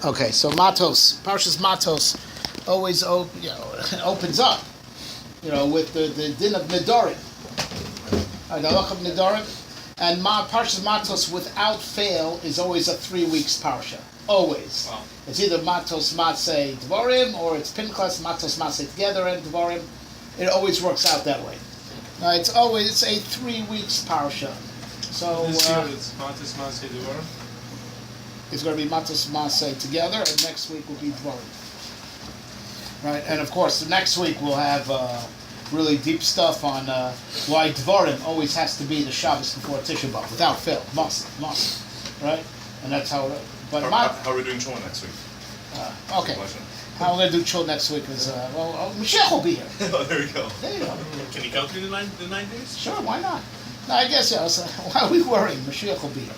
Okay, so Matos, Parshas Matos, always opens up, with the din of Nidorim, the halach of Nidorim, and Parshas Matos without fail is always a 3 weeks parsha, always. Wow. It's either Matos Matzei Dvorim or it's Pinchas Matos Matzei together and Dvorim. It always works out that way. It's a 3 weeks parsha. So This year it's Matos Matzei Dvorim. it's going to be Matos Matzei together, and next week will be Dvorim. Right, and of course, the next week we'll have really deep stuff on why Dvorim always has to be the Shabbos before Tisha B'Av, without fail, must, right? And that's how. But how are we doing Chol next week? Okay. How we're going to do Chol next week is Mashiach will be here. Oh, there you go. There you go. Can he go through the nine days? Sure, why not? No, I guess so why are we worrying? Mashiach will be here,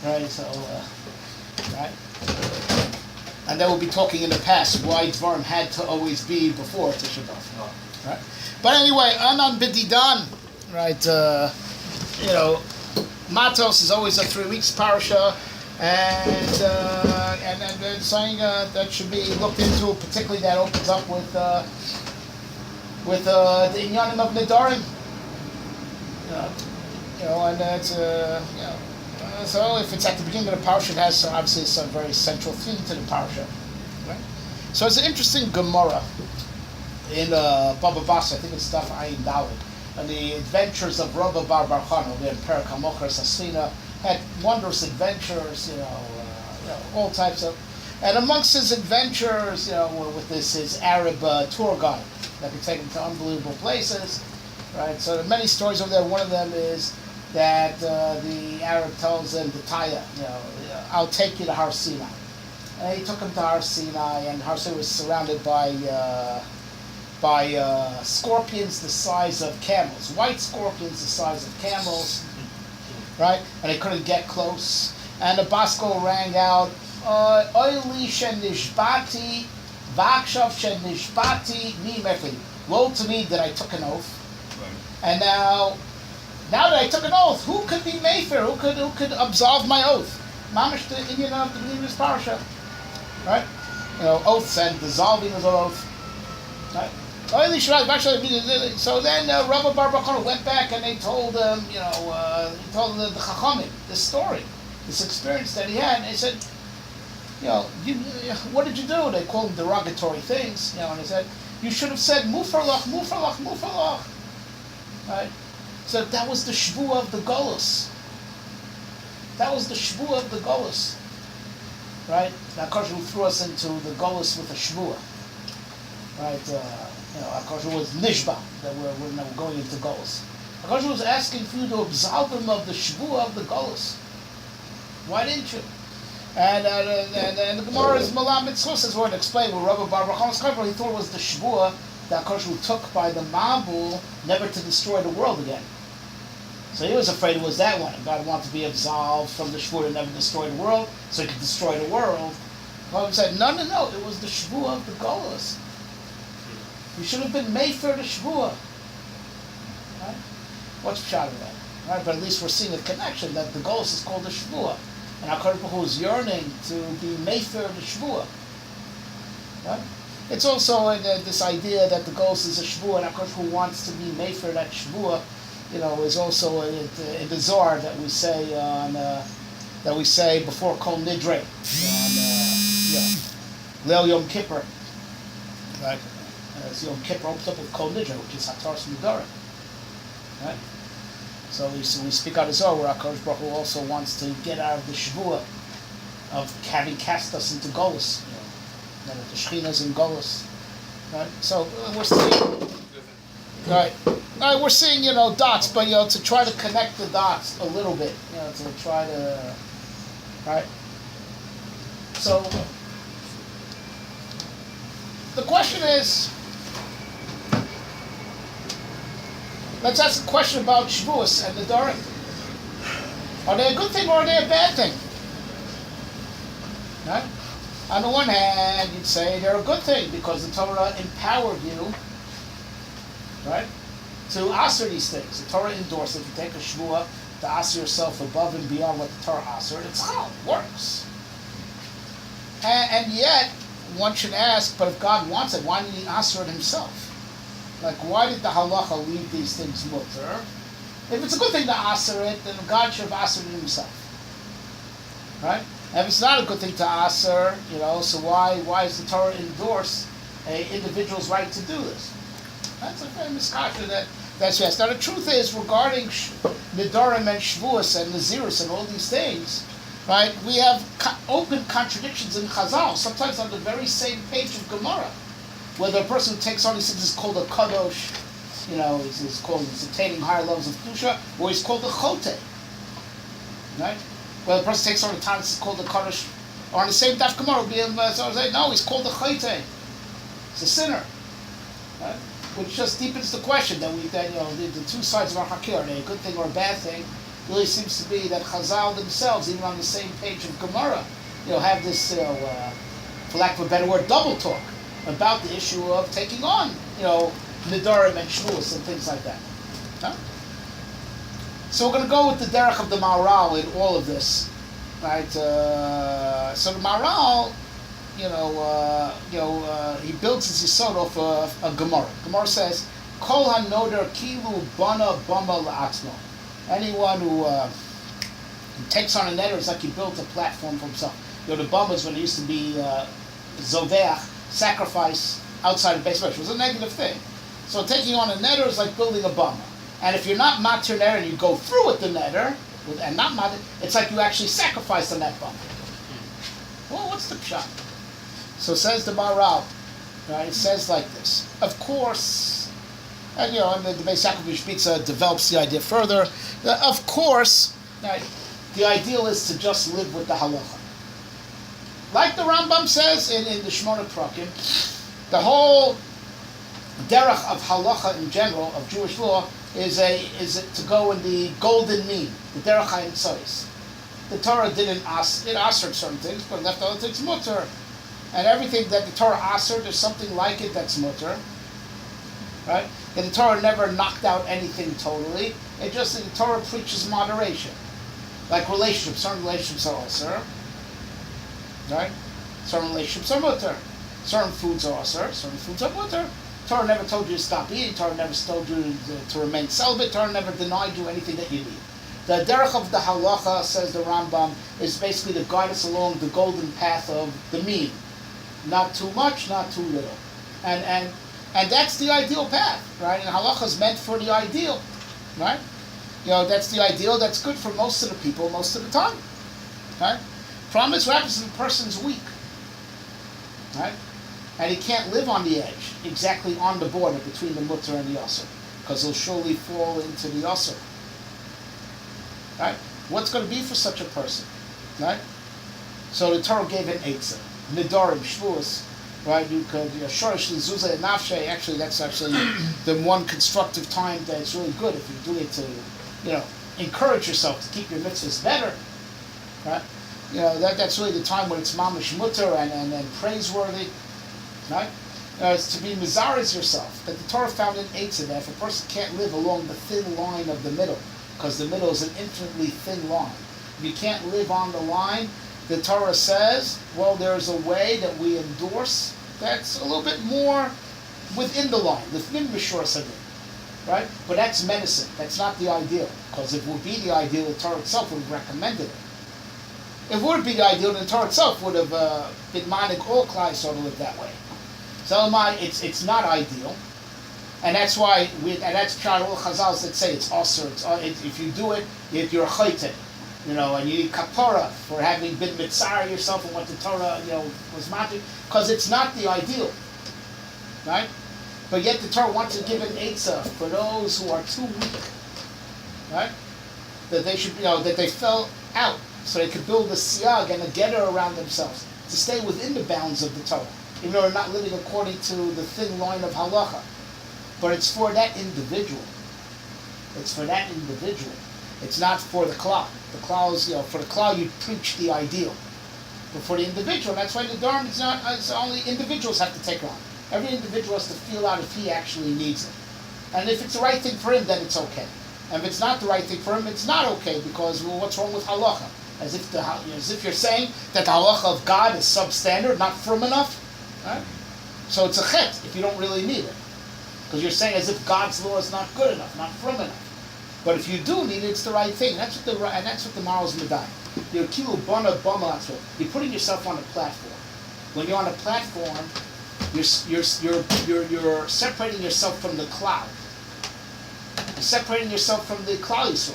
right? So, right. And then we'll be talking in the past why Dvarim had to always be before Tisha B'Av, right? But anyway, Anan B'Didan, right? Matos is always a 3 weeks parasha, and they're saying that should be looked into, particularly that opens up with the inyanim of Nidarim, and that's so if it's at the beginning of the parasha, it has obviously some very central theme to the parasha, right? So it's an interesting Gemara in Baba Basra, I think it's Daf Ayin Daled, and the adventures of Rabba Bar Chana in Perak HaMocher Sasina had wondrous adventures, all types of, and amongst his adventures, with his Arab tour guide that could take him to unbelievable places, right? So there are many stories over there. One of them is that the Arab tells him to Taya, I'll take you to Har Sinai. And he took him to Har Sinai, and Har Sinai was surrounded by scorpions the size of camels, white scorpions the size of camels, right? And they couldn't get close. And the Basko rang out, Oili shenishbati, vakshav shenishbati, mi mefli. Woe to me that I took an oath. And now that I took an oath, who could be Mayfair? Who could absolve my oath? Mamish the Indian of the Believers Parasha, right? Oaths and dissolving of oath, right? So then Rabbi Bar Chana went back and they told him, he told the Chachamim this story, this experience that he had, and they said, what did you do? They called him derogatory things, and they said, you should have said mufarlach, mufarlach, mufarlach, right? So that was the shvuah of the Golus. That was the shvuah of the Golus, right? Now, Akash threw us into the Golus with a shvuah, right? Akash was nishba that we're going into Golus. Akash was asking for you to absolve him of the shvuah of the Golus. Why didn't you? And the Gemara's Malam Mitzvah says, we're to explain what Rabbi Bar Chana's he thought it was the shvuah that Akash took by the Mabul never to destroy the world again. So he was afraid it was that one. God wanted to be absolved from the shvuah to never destroy the world, so he could destroy the world. God said, no, it was the shvuah of the Golus. You should have been made for the shvuah. Right? What's pshat of that? Right? But at least we're seeing a connection that the Golus is called the shvuah, and HaKadosh Baruch Hu is yearning to be made for the shvuah. Right? It's also this idea that the Golus is a shvuah, and HaKadosh Baruch Hu wants to be made for that shvuah. Is also in the Zohar that we say before Kol Nidre on Leil Yom Kippur, right? As Yom Kippur opens up with Kol Nidre, which is Hataras Nidarim, right? So we speak out of Zohar where HaKadosh Baruch Hu also wants to get out of the shvuah of having cast us into Golus, that the Shechina's in Golus, right? So we're seeing. Right. We're seeing, dots, but, to try to connect the dots a little bit, to try to, right? So, the question is, let's ask a question about Shavuos and the Nidarim. Are they a good thing or are they a bad thing? Right? On the one hand, you'd say they're a good thing because the Torah empowered you, right, to answer these things. The Torah endorses, if you take a shvuah to answer yourself above and beyond what the Torah answered, it's chal, it works. And yet, one should ask, but if God wants it, why didn't he answer it himself? Like, why did the halacha leave these things mutter? If it's a good thing to answer it, then God should have answered it himself. Right? And if it's not a good thing to answer, so why does the Torah endorse an individual's right to do this? That's a famous kasha that's yes. Now the truth is, regarding Nidorim and Shavuos and Nazirus and all these things, right, we have open contradictions in Chazal, sometimes on the very same page of Gemara, where the person who takes on these things is called a Kadosh, he's attaining higher levels of Kedusha, or he's called a Chote. Right? Where the person takes on the time, it's called a Kadosh, or on the same Daf Gemara, no, he's called a Chote. He's a sinner. Right? Which just deepens the question that the two sides of our hakir, are they a good thing or a bad thing? Really seems to be that Chazal themselves, even on the same page of Gemara, have this, for lack of a better word, double talk about the issue of taking on, Nidorim and Shavuos and things like that. Huh? So we're going to go with the derech of the Maharal in all of this, right? So the Maharal, he builds his yisod off a Gemara. Gemara says, "Kol hanoder kilu bana bama la'atzmo." Anyone who takes on a neder is like he built a platform for himself. The bama is when it used to be zoveach, sacrifice outside of base measure. It was a negative thing. So taking on a neder is like building a bama. And if you're not matir neder and you go through with the neder, and not matir, it's like you actually sacrificed on that bama. Well, what's the pshat? So says the Maharal, right? It says like this. Of course, and the Beis Yaakov Pizza develops the idea further. Of course, right, the ideal is to just live with the halacha. Like the Rambam says in the Shmona Prakim, the whole derech of halacha in general, of Jewish law, is to go in the golden mean, the derech ha'imtzos. The Torah didn't it answered certain things, but left other things mutter. And everything that the Torah answered, there's something like it that's mutter. Right? And the Torah never knocked out anything totally. It just, the Torah preaches moderation. Like relationships, certain relationships are also. Right? Certain relationships are mutter. Certain foods are also, certain foods are mutter. Torah never told you to stop eating. Torah never told you to remain celibate. Torah never denied you anything that you need. The derech of the halacha, says the Rambam, is basically to guide us along the golden path of the mean. Not too much, not too little. And that's the ideal path, right? And halacha is meant for the ideal, right? That's the ideal, that's good for most of the people, most of the time, right? Problem is what happens if a person's weak, right? And he can't live on the edge, exactly on the border between the mutter and the asr, because he'll surely fall into the asr. Right? What's going to be for such a person? Right? So the Torah gave an eitzah. Nidorim, Shavuos, right? You could, Shorish, Zuzah, and Nafshe, actually, that's actually the one constructive time that it's really good if you do it to, encourage yourself to keep your mitzvahs better. Right? That's really the time when it's mamish mutter and praiseworthy. Right? It's to be mizaris yourself. That the Torah found an eitzah that if a person can't live along the thin line of the middle, because the middle is an infinitely thin line. If you can't live on the line, the Torah says, well, there's a way that we endorse that's a little bit more within the line, within Mishor Sadim, right? But that's medicine. That's not the ideal, because if it would be the ideal, the Torah itself would have recommended it. If it would be the ideal, then the Torah itself would have been manik all klai sort of live that way. So it's not ideal. And that's why, and that's all Chazals that say it's also, if you do it, you're a chayte, and you need kapara for having been mitzar yourself and what the Torah, was magic, because it's not the ideal, right? But yet the Torah wants to give an eitzah for those who are too weak, right? That they should, that they fell out, so they could build a siyag and a getter around themselves to stay within the bounds of the Torah, even though they're not living according to the thin line of halacha. But it's for that individual. It's for that individual. It's not for the klal. The klal is, for the klal you preach the ideal. But for the individual, that's why the dharma is not, it's only individuals have to take on. Every individual has to feel out if he actually needs it. And if it's the right thing for him, then it's okay. And if it's not the right thing for him, it's not okay, because, well, what's wrong with halacha? As if you're saying that the halacha of God is substandard, not firm enough. Right? So it's a chet if you don't really need it. Because you're saying as if God's law is not good enough, not firm enough. But if you do need it, it's the right thing. That's what the morals medai. You're kilu bana bama. You're putting yourself on a platform. When you're on a platform, you're separating yourself from the cloud. You're separating yourself from the cloud you saw.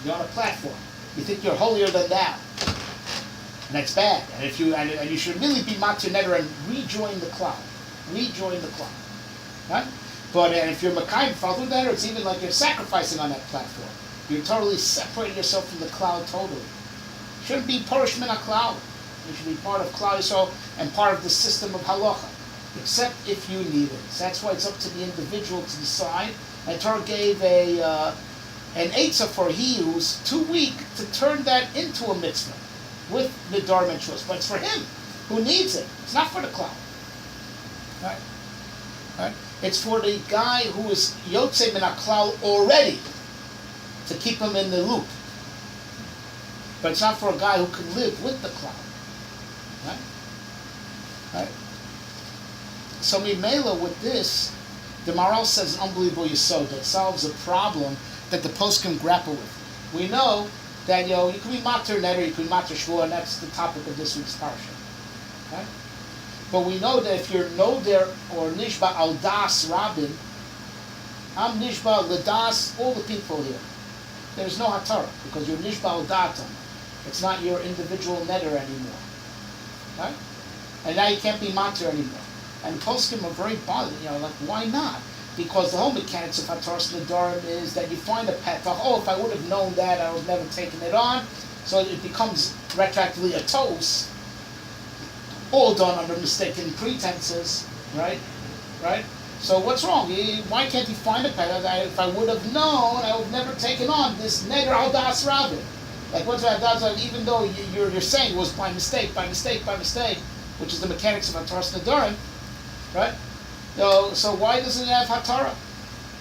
You're on a platform. You think you're holier than thou. And that's bad. And if you and you should really be matir neder and rejoin the cloud. Rejoin the cloud. Right? But if you're Makayim Father there, it's even like you're sacrificing on that platform. You're totally separating yourself from the cloud totally. You shouldn't be Porish Min HaKlal. You should be part of Klal Yisrael and part of the system of halacha, except if you need it. So that's why it's up to the individual to decide. And Torah gave an eitzah for he who's too weak to turn that into a mitzvah with Nidar and Shus. But it's for him who needs it. It's not for the cloud. Right? Right? It's for the guy who is Yotzei Min HaKlal already to keep him in the loop. But it's not for a guy who can live with the cloud. Right? Right? So Mimela with this, the Maral says an unbelievable yesod that solves a problem that the post can grapple with. We know that you can be matir neder, you can be matir shvua, and that's the topic of this week's parsha. Right? But we know that if you're noder or nishba al das rabin, I'm nishba ledas all the people here. There's no hatara because you're nishba al datam. It's not your individual neder anymore. Right? And now you can't be matir anymore. And poskim are very bothered, like why not? Because the whole mechanics of hataras nedarim is that you find a petach. Oh, if I would have known that, I would have never taken it on. So it becomes retroactively a tos. All done under mistaken pretenses, right? Right? So what's wrong? Why can't he find a petach? If I would have known, I would have never taken on this neder al das rabin. Like what's that? Even though you're saying it was by mistake, which is the mechanics of hataras nedarim, right? So why doesn't it have hatara?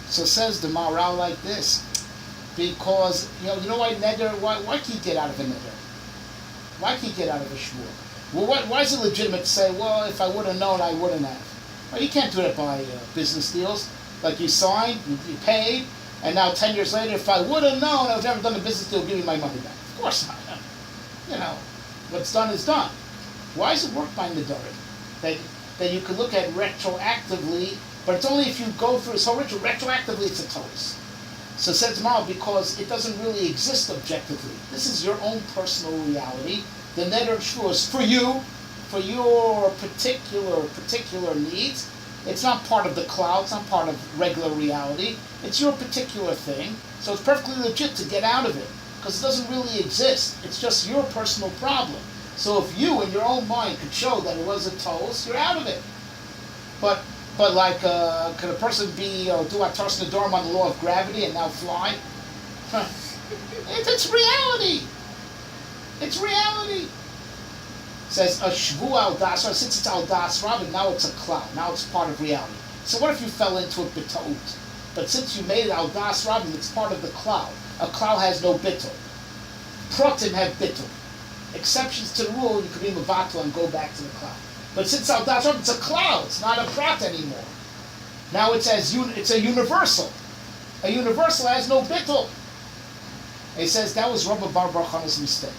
So says the Maharal like this, because you know why neder? Why can you get out of a neder? Why can you get out of a shvur? Well, why is it legitimate to say, well, if I would have known, I wouldn't have? Well, you can't do that by business deals. Like you signed, you paid, and now 10 years later, if I would have known, I would have never done a business deal. Give me my money back. Of course not. What's done is done. Why does it work by nedarim? That you can look at retroactively, but it's only if you go through this whole ritual. Retroactively, it's a toast. So says tomorrow because it doesn't really exist objectively. This is your own personal reality. The neder shvur is for you, for your particular needs. It's not part of the cloud. It's not part of regular reality. It's your particular thing. So it's perfectly legit to get out of it because it doesn't really exist. It's just your personal problem. So if you, in your own mind, could show that it was a toast, you're out of it. But like, could a person be do hataras nedarim on the law of gravity and now fly? It's reality. It's reality. It says a shvu al das. Since it's al das rabin, now it's a cloud. Now it's part of reality. So what if you fell into it b'ta'ut? But since you made it al das rabin, it's part of the cloud. A cloud has no bittul. Protim have bittul. Exceptions to the rule, you could be mevatel and go back to the cloud. But since al das rabin, it's a cloud. It's not a prat anymore. Now it's a universal. A universal has no bittul. He says that was Rabbi Bar Chana's mistake.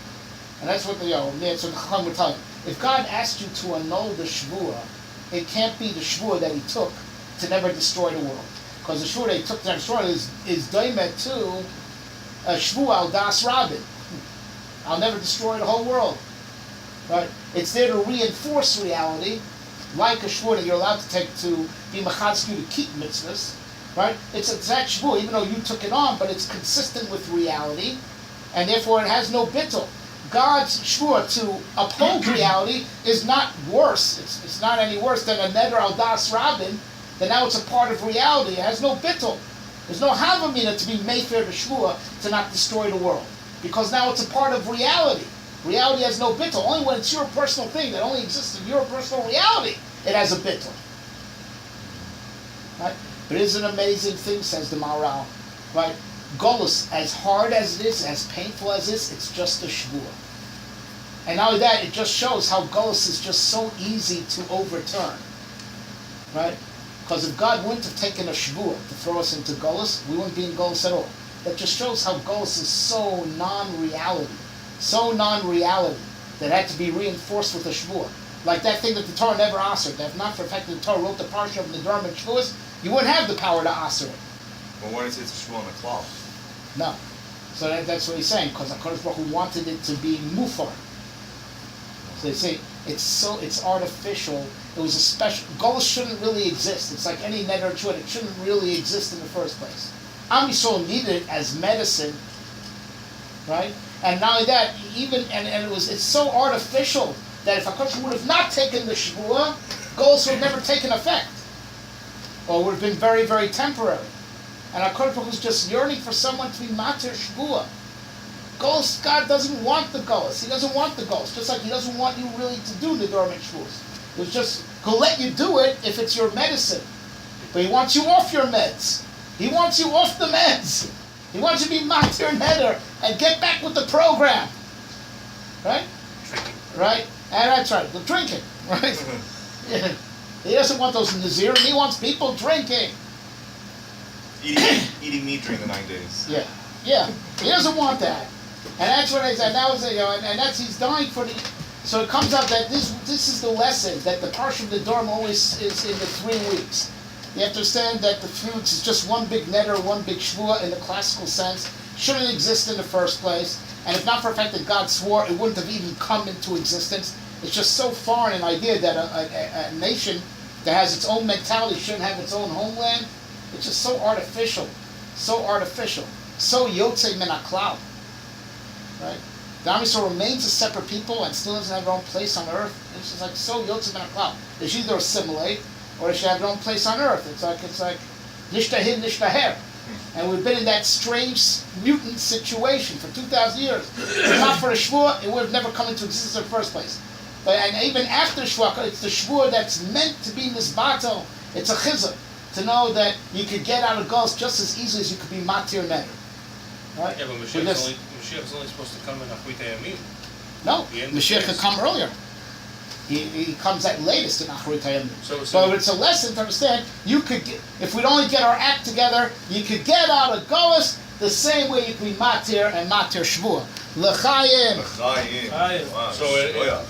And that's what the Chacham would tell you. If God asked you to annul the shvua, it can't be the shvua that he took to never destroy the world. Because the shvua that he took to never destroy it is daimet to a shvua al das rabin. I'll never destroy the whole world. Right? It's there to reinforce reality, like a shvua that you're allowed to take to be machatzku to keep mitzvahs. Right? It's a exact shvua, even though you took it on, but it's consistent with reality, and therefore it has no bittul. God's shvua to uphold reality is not worse. It's not any worse than a neder al das rabin. Then now it's a part of reality. It has no bittul. There's no havamina to be mayfair to shvua to not destroy the world, because now it's a part of reality. Reality has no bittul. Only when it's your personal thing that only exists in your personal reality, it has a bittul. Right? But it is an amazing thing, says the Maharal. Right? Golus, as hard as it is, as painful as it is, it's just a shvua. And not only that, it just shows how Golus is just so easy to overturn. Right? Because if God wouldn't have taken a shvuah to throw us into Golus, we wouldn't be in Golus at all. That just shows how Golus is so non-reality. So non-reality that it had to be reinforced with a shvuah. Like that thing that the Torah never answered. That if not for the fact that the Torah wrote the parsha of Nedarim and Shvuas, you wouldn't have the power to answer it. Well, why does it say Shmuel on the cloth? No. So that's what he's saying, because HaKadosh Baruch Hu wanted it to be mufar. So they say, it's artificial. It was a special, Golus shouldn't really exist. It's like any neder chud, it shouldn't really exist in the first place. Am Yisrael needed it as medicine, right? And not only that, it's so artificial that if HaKadosh would have not taken the Shvuah, Golus would have never taken effect. Or would have been very, very temporary. And HaKadosh Baruch Hu is just yearning for someone to be Matir Shvuah. Golus, God doesn't want the Golus. He doesn't want the Golus. Just like He doesn't want you really to do Nedarim and Shvuos. It was just, He'll let you do it if it's your medicine. But He wants you off your meds. He wants you off the meds. He wants you to be Matir Neder and get back with the program. Right? Drinking. Right? And that's right, the drinking. Right? Yeah. He doesn't want those Nazirim. He wants people drinking. Eating meat during the 9 days. Yeah. Yeah. He doesn't want that. And that's what I said. That was, and that's, he's dying for the. So it comes out that this is the lesson that the parsha of the Nedarim always is in the 3 weeks. You have to understand that the foods is just one big neder, one big shvuah in the classical sense. Shouldn't exist in the first place. And if not for the fact that God swore, it wouldn't have even come into existence. It's just so foreign an idea that a nation that has its own mentality shouldn't have its own homeland. It's just so artificial. So artificial. So yotze min haklal. Right? The Am Yisrael remains a separate people and still doesn't have their own place on earth. It's just like so yotze min haklal. They should either assimilate or they should have their own place on earth. It's like nishtahim nishtaher. And we've been in that strange mutant situation for 2,000 years. If not for the Shvuah, it would have never come into existence in the first place. But and even after Shvuah, it's the Shvuah that's meant to be nisbato. It's a chizuk to know that you could get out of Golus just as easily as you could be matir neder. Right? Yeah, but Mashiach's only supposed to come in Achrit Hayamim. No, The end of Mashiach could days. come earlier. He comes at latest in Achrit Hayamim. So But it's a lesson to understand. You could get, if we'd only get our act together, you could get out of Golus the same way you could be matir and matir shvuah. L'chaim. L'chaim. Wow, Wow, so shkoyach.